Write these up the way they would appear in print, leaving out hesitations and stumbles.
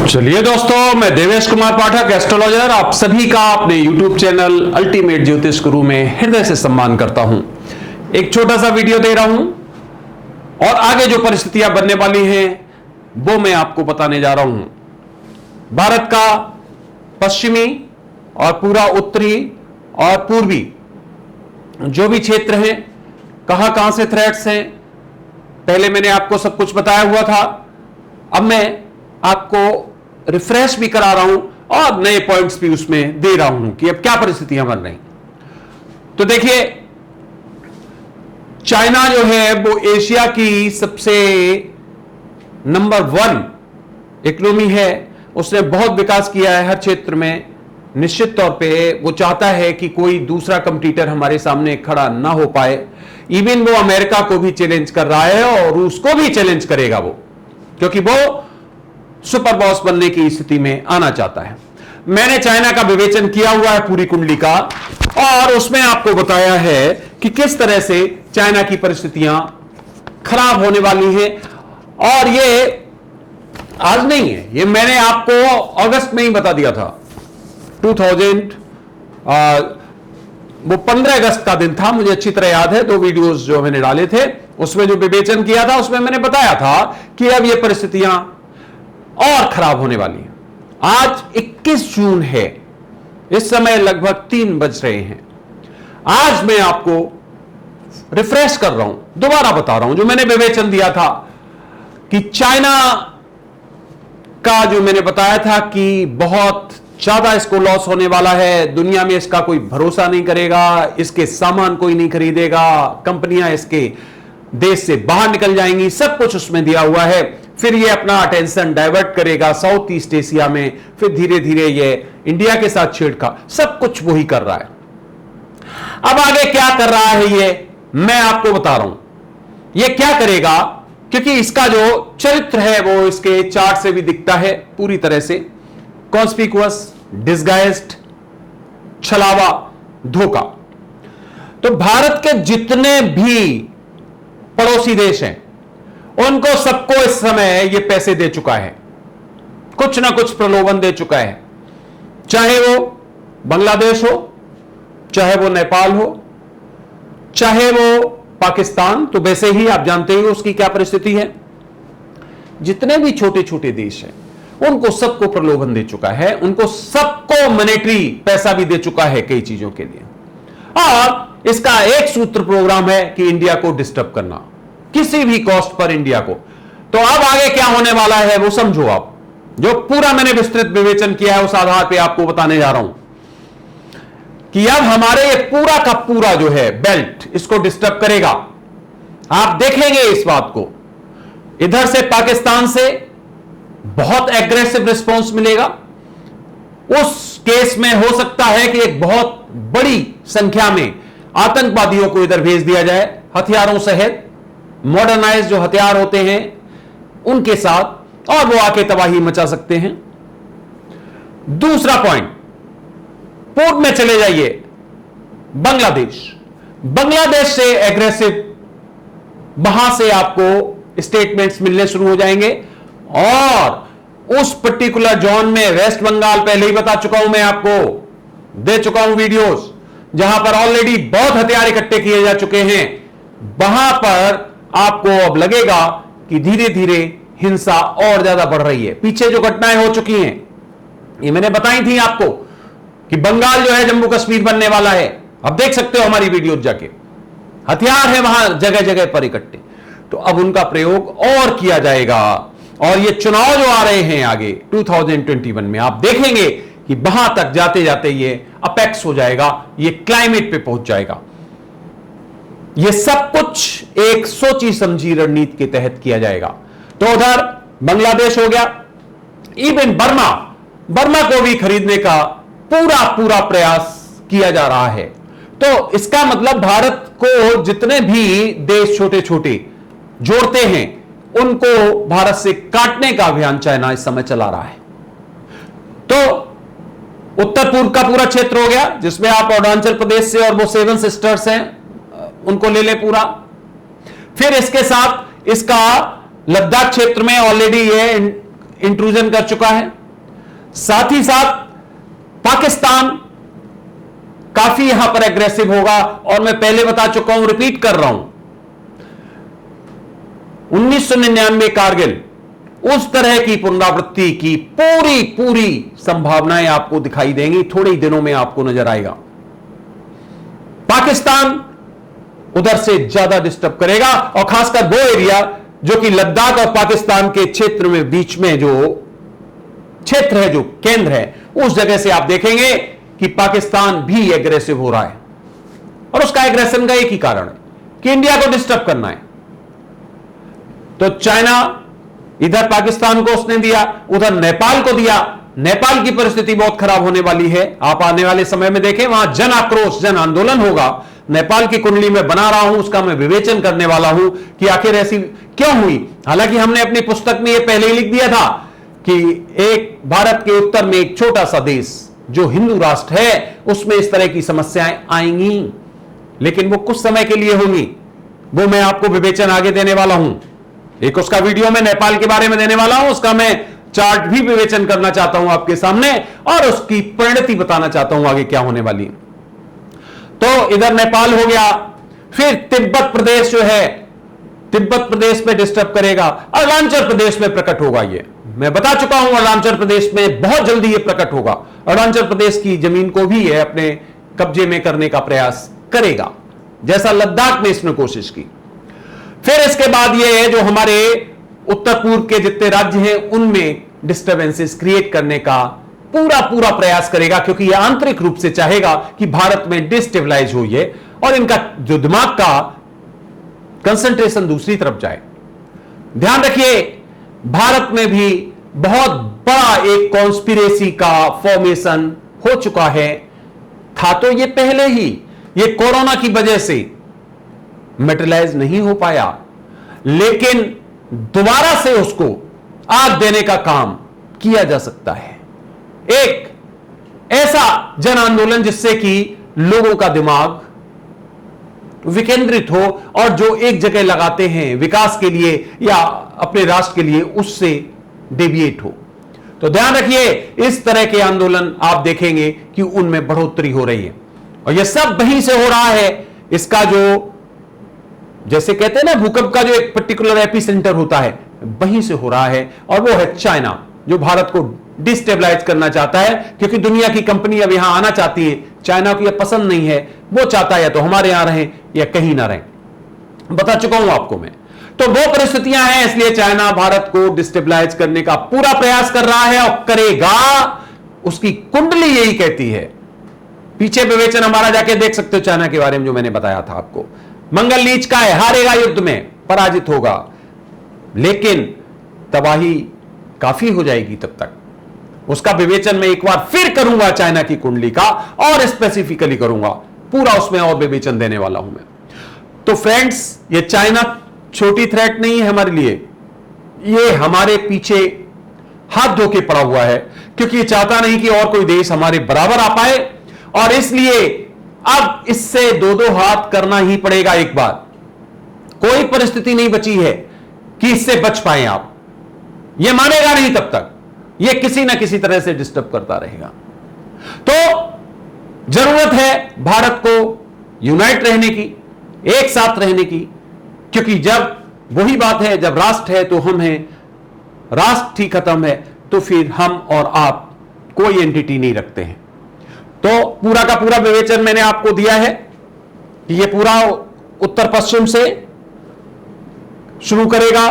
चलिए दोस्तों, मैं देवेश कुमार पाठक, एस्ट्रोलॉजर, आप सभी का अपने YouTube चैनल अल्टीमेट ज्योतिष गुरु में हृदय से सम्मान करता हूं। एक छोटा सा वीडियो दे रहा हूं और आगे जो परिस्थितियां बनने वाली हैं वो मैं आपको बताने जा रहा हूं। भारत का पश्चिमी और पूरा उत्तरी और पूर्वी जो भी क्षेत्र हैं, कहां कहां से थ्रेट्स हैं, पहले मैंने आपको सब कुछ बताया हुआ था। अब मैं आपको रिफ्रेश भी करा रहा हूं और नए पॉइंट्स भी उसमें दे रहा हूं कि अब क्या परिस्थितियां बन रही। तो देखिए, चाइना जो है वो एशिया की सबसे नंबर 1 इकोनॉमी है। उसने बहुत विकास किया है हर क्षेत्र में। निश्चित तौर पे वो चाहता है कि कोई दूसरा कंपटीटर हमारे सामने खड़ा ना हो पाए। इवन वो अमेरिका को भी चैलेंज कर रहा है और रूस को भी चैलेंज करेगा वो, क्योंकि वो सुपर बॉस बनने की स्थिति में आना चाहता है। मैंने चाइना का विवेचन किया हुआ है पूरी कुंडली का, और उसमें आपको बताया है कि किस तरह से चाइना की परिस्थितियां खराब होने वाली हैं। और ये आज नहीं है, ये मैंने आपको अगस्त में ही बता दिया था। 15 अगस्त का दिन था, मुझे अच्छी तरह याद है। 2 वीडियोस जो मैंने डाले थे उसमें जो विवेचन किया था उसमें मैंने बताया था कि अब ये परिस्थितियां और खराब होने वाली है। आज 21 जून है, इस समय लगभग 3 बज रहे हैं। आज मैं आपको रिफ्रेश कर रहा हूं, दोबारा बता रहा हूं जो मैंने विवेचन दिया था कि चाइना का जो मैंने बताया था कि बहुत ज्यादा इसको लॉस होने वाला है। दुनिया में इसका कोई भरोसा नहीं करेगा, इसके सामान कोई नहीं खरीदेगा, कंपनियां इसके देश से बाहर निकल जाएंगी, सब कुछ उसमें दिया हुआ है। फिर ये अपना अटेंशन डाइवर्ट करेगा साउथ ईस्ट एशिया में, फिर धीरे धीरे ये इंडिया के साथ छेड़खा, सब कुछ वही कर रहा है। अब आगे क्या कर रहा है ये मैं आपको बता रहा हूं। ये क्या करेगा, क्योंकि इसका जो चरित्र है वो इसके चार्ट से भी दिखता है पूरी तरह से। कॉन्स्पिकुअस, डिस्गाइज्ड, छलावा, धोखा। तो भारत के जितने भी पड़ोसी देश हैं उनको सबको इस समय ये पैसे दे चुका है, कुछ ना कुछ प्रलोभन दे चुका है। चाहे वो बांग्लादेश हो, चाहे वो नेपाल हो, चाहे वो पाकिस्तान, तो वैसे ही आप जानते ही उसकी क्या परिस्थिति है। जितने भी छोटे छोटे देश हैं उनको सबको प्रलोभन दे चुका है, उनको सबको मॉनेटरी पैसा भी दे चुका है कई चीजों के लिए। और इसका एक सूत्र प्रोग्राम है कि इंडिया को डिस्टर्ब करना, किसी भी कॉस्ट पर इंडिया को। तो अब आगे क्या होने वाला है वो समझो आप। जो पूरा मैंने विस्तृत विवेचन किया है उस आधार पे आपको बताने जा रहा हूं कि अब हमारे ये पूरा का पूरा जो है बेल्ट इसको डिस्टर्ब करेगा। आप देखेंगे इस बात को। इधर से पाकिस्तान से बहुत एग्रेसिव रिस्पॉन्स मिलेगा। उस केस में हो सकता है कि एक बहुत बड़ी संख्या में आतंकवादियों को इधर भेज दिया जाए, हथियारों सहित, मॉडर्नाइज जो हथियार होते हैं उनके साथ, और वो आके तबाही मचा सकते हैं। दूसरा पॉइंट, पूर्व में चले जाइए, बांग्लादेश से एग्रेसिव, वहां से आपको स्टेटमेंट्स मिलने शुरू हो जाएंगे। और उस पर्टिकुलर जोन में वेस्ट बंगाल, पहले ही बता चुका हूं मैं आपको, दे चुका हूं वीडियोस, जहां पर ऑलरेडी बहुत हथियार इकट्ठे किए जा चुके हैं। वहां पर आपको अब लगेगा कि धीरे धीरे हिंसा और ज्यादा बढ़ रही है। पीछे जो घटनाएं हो चुकी हैं ये मैंने बताई थी आपको कि बंगाल जो है जम्मू कश्मीर बनने वाला है। अब देख सकते हो हमारी वीडियो जाके, हथियार है वहां जगह जगह पर इकट्ठे। तो अब उनका प्रयोग और किया जाएगा। और ये चुनाव जो आ रहे हैं आगे 2021 में, आप देखेंगे कि वहां तक जाते जाते ये अपेक्स हो जाएगा, ये क्लाइमेट पे पहुंच जाएगा। ये सब कुछ एक सोची समझी रणनीति के तहत किया जाएगा। तो उधर बांग्लादेश हो गया, इवन बर्मा को भी खरीदने का पूरा प्रयास किया जा रहा है। तो इसका मतलब भारत को जितने भी देश छोटे छोटे जोड़ते हैं उनको भारत से काटने का अभियान चाइना इस समय चला रहा है। तो उत्तर पूर्व का पूरा क्षेत्र हो गया, जिसमें आप अरुणाचल प्रदेश से और वो 7 सिस्टर्स हैं उनको ले ले पूरा। फिर इसके साथ इसका लद्दाख क्षेत्र में ऑलरेडी ये इंट्रूजन कर चुका है। साथ ही साथ पाकिस्तान काफी यहां पर एग्रेसिव होगा, और मैं पहले बता चुका हूं, रिपीट कर रहा हूं, 1999 कारगिल, उस तरह की पुनरावृत्ति की पूरी संभावनाएं आपको दिखाई देंगी, थोड़े ही दिनों में आपको नजर आएगा। पाकिस्तान उधर से ज्यादा डिस्टर्ब करेगा, और खासकर वो एरिया जो कि लद्दाख और पाकिस्तान के क्षेत्र में बीच में जो क्षेत्र है, जो केंद्र है, उस जगह से आप देखेंगे कि पाकिस्तान भी एग्रेसिव हो रहा है। और उसका एग्रेशन का एक ही कारण है कि इंडिया को डिस्टर्ब करना है। तो चाइना इधर पाकिस्तान को उसने दिया, उधर नेपाल को दिया। नेपाल की परिस्थिति बहुत खराब होने वाली है। आप आने वाले समय में देखें, वहां जन आक्रोश, जन आंदोलन होगा। नेपाल की कुंडली में बना रहा हूं, उसका मैं विवेचन करने वाला हूं कि आखिर ऐसी क्यों हुई। हालांकि हमने अपनी पुस्तक में यह पहले ही लिख दिया था कि एक भारत के उत्तर में एक छोटा सा देश जो हिंदू राष्ट्र है, उसमें इस तरह की समस्याएं आएंगी, लेकिन वो कुछ समय के लिए होंगी। वो मैं आपको विवेचन आगे देने वाला हूं। एक उसका वीडियो में नेपाल के बारे में देने वाला हूं, उसका मैं चार्ट भी विवेचन करना चाहता हूं आपके सामने, और उसकी परिणति बताना चाहता हूं आगे क्या होने वाली। तो इधर नेपाल हो गया, फिर तिब्बत प्रदेश जो है, तिब्बत प्रदेश में डिस्टर्ब करेगा। अरुणाचल प्रदेश में प्रकट होगा। ये मैं बता चुका हूं, अरुणाचल प्रदेश में बहुत जल्दी ये प्रकट होगा। अरुणाचल प्रदेश की जमीन को भी ये अपने कब्जे में करने का प्रयास करेगा, जैसा लद्दाख में इसने कोशिश की। फिर इसके बाद ये है जो हमारे उत्तर पूर्व के जितने राज्य हैं उनमें डिस्टर्बेंसेस क्रिएट करने का पूरा प्रयास करेगा, क्योंकि यह आंतरिक रूप से चाहेगा कि भारत में डिस्टेबलाइज हो ये, और इनका जो दिमाग का कंसंट्रेशन दूसरी तरफ जाए। ध्यान रखिए, भारत में भी बहुत बड़ा एक कॉन्स्पिरेसी का फॉर्मेशन हो चुका है। था तो ये पहले ही, ये कोरोना की वजह से मेटेरियलाइज नहीं हो पाया, लेकिन दोबारा से उसको आग देने का काम किया जा सकता है। एक ऐसा जन आंदोलन जिससे कि लोगों का दिमाग विकेंद्रित हो, और जो एक जगह लगाते हैं विकास के लिए या अपने राष्ट्र के लिए, उससे डेविएट हो। तो ध्यान रखिए, इस तरह के आंदोलन आप देखेंगे कि उनमें बढ़ोतरी हो रही है, और यह सब वहीं से हो रहा है। इसका जो, जैसे कहते हैं ना, भूकंप का जो एक पर्टिकुलर एपी सेंटर होता है, वहीं से हो रहा है, और वो है चाइना, जो भारत को डिस्टेबलाइज करना चाहता है, क्योंकि दुनिया की कंपनी अब यहां आना चाहती है। चाइना को यह पसंद नहीं है, वो चाहता है या तो हमारे यहां रहें या कहीं ना रहें। बता चुका हूं आपको मैं। तो वो परिस्थितियां हैं, इसलिए चाइना भारत को डिस्टेबलाइज करने का पूरा प्रयास कर रहा है, और करेगा। उसकी कुंडली यही कहती है। पीछे विवेचन हमारा जाके देख सकते हो चाइना के बारे में, जो मैंने बताया था आपको। मंगल नीच का है, हारेगा युद्ध में, पराजित होगा, लेकिन तबाही काफी हो जाएगी तब तक। उसका विवेचन मैं एक बार फिर करूंगा चाइना की कुंडली का, और स्पेसिफिकली करूंगा पूरा, उसमें और विवेचन देने वाला हूं मैं। तो फ्रेंड्स, ये चाइना छोटी थ्रेट नहीं है हमारे लिए, ये हमारे पीछे हाथ धो के पड़ा हुआ है, क्योंकि ये चाहता नहीं कि और कोई देश हमारे बराबर आ पाए, और इसलिए अब इससे दो हाथ करना ही पड़ेगा एक बार। कोई परिस्थिति नहीं बची है कि इससे बच पाए आप। यह मानेगा नहीं तब तक, यह किसी ना किसी तरह से डिस्टर्ब करता रहेगा। तो जरूरत है भारत को यूनाइट रहने की, एक साथ रहने की, क्योंकि जब वही बात है, जब राष्ट्र है तो हम हैं, राष्ट्र ही खत्म है तो फिर हम और आप कोई एंटिटी नहीं रखते हैं। तो पूरा का पूरा विवेचन मैंने आपको दिया है कि यह पूरा उत्तर पश्चिम से शुरू करेगा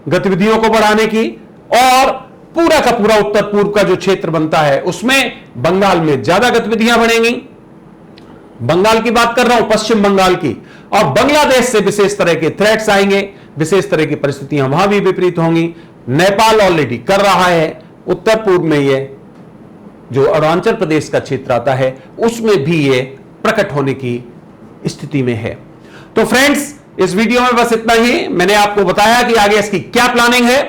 गतिविधियों को बढ़ाने की, और पूरा का पूरा उत्तर पूर्व का जो क्षेत्र बनता है उसमें बंगाल में ज्यादा गतिविधियां बढ़ेंगी। बंगाल की बात कर रहा हूं, पश्चिम बंगाल की, और बांग्लादेश से विशेष तरह के थ्रेट्स आएंगे, विशेष तरह की परिस्थितियां वहां भी विपरीत होंगी। नेपाल ऑलरेडी कर रहा है, उत्तर पूर्व में ये जो अरुणाचल प्रदेश का क्षेत्र आता है उसमें भी ये प्रकट होने की स्थिति में है। तो फ्रेंड्स, इस वीडियो में बस इतना ही। मैंने आपको बताया कि आगे इसकी क्या प्लानिंग है।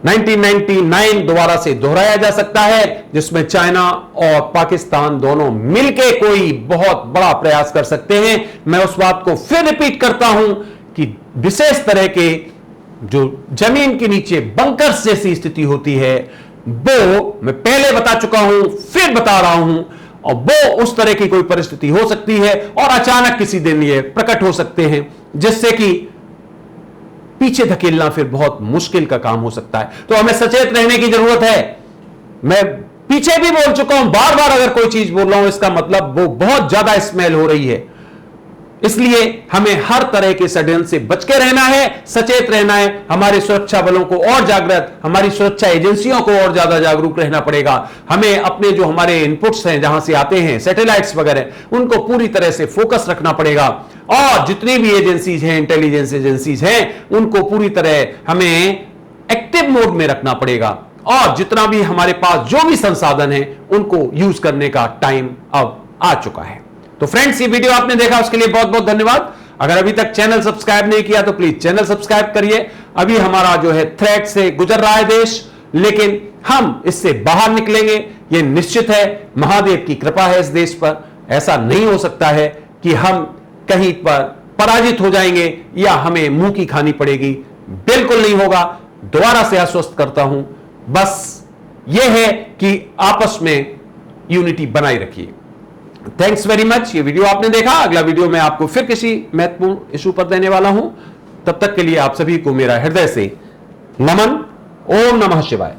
1999 दोबारा से दोहराया जा सकता है, जिसमें चाइना और पाकिस्तान दोनों मिलकर कोई बहुत बड़ा प्रयास कर सकते हैं। मैं उस बात को फिर रिपीट करता हूं कि विशेष तरह के जो जमीन के नीचे बंकर्स जैसी स्थिति होती है, वो मैं पहले बता चुका हूं, फिर बता रहा हूं, और वो उस तरह की कोई परिस्थिति हो सकती है और अचानक किसी दिन ये प्रकट हो सकते हैं, जिससे कि पीछे धकेलना फिर बहुत मुश्किल का काम हो सकता है। तो हमें सचेत रहने की जरूरत है। मैं पीछे भी बोल चुका हूं, बार बार अगर कोई चीज बोल रहा हूं, इसका मतलब वो बहुत ज्यादा स्मेल हो रही है। इसलिए हमें हर तरह के षड्यंत्र से बच के रहना है, सचेत रहना है। हमारे सुरक्षा बलों को और जागृत, हमारी सुरक्षा एजेंसियों को और ज्यादा जागरूक रहना पड़ेगा। हमें अपने जो हमारे इनपुट्स हैं, जहां से आते हैं सैटेलाइट्स वगैरह, उनको पूरी तरह से फोकस रखना पड़ेगा। और जितनी भी एजेंसीज हैं, इंटेलिजेंस एजेंसीज हैं, उनको पूरी तरह हमें एक्टिव मोड में रखना पड़ेगा। और जितना भी हमारे पास जो भी संसाधन है, उनको यूज करने का टाइम अब आ चुका है। तो फ्रेंड्स, ये वीडियो आपने देखा उसके लिए बहुत बहुत धन्यवाद। अगर अभी तक चैनल सब्सक्राइब नहीं किया तो प्लीज चैनल सब्सक्राइब करिए। अभी हमारा जो है थ्रेट से गुजर रहा है देश, लेकिन हम इससे बाहर निकलेंगे, ये निश्चित है। महादेव की कृपा है इस देश पर। ऐसा नहीं हो सकता है कि हम कहीं पर पराजित हो जाएंगे या हमें मुंह की खानी पड़ेगी। बिल्कुल नहीं होगा। दोबारा से आश्वस्त करता हूं, बस यह है कि आपस में यूनिटी बनाई रखिए। Thanks very much. ये वीडियो आपने देखा। अगला वीडियो मैं आपको फिर किसी महत्वपूर्ण इशू पर देने वाला हूं। तब तक के लिए आप सभी को मेरा हृदय से नमन। ओम नमः शिवाय।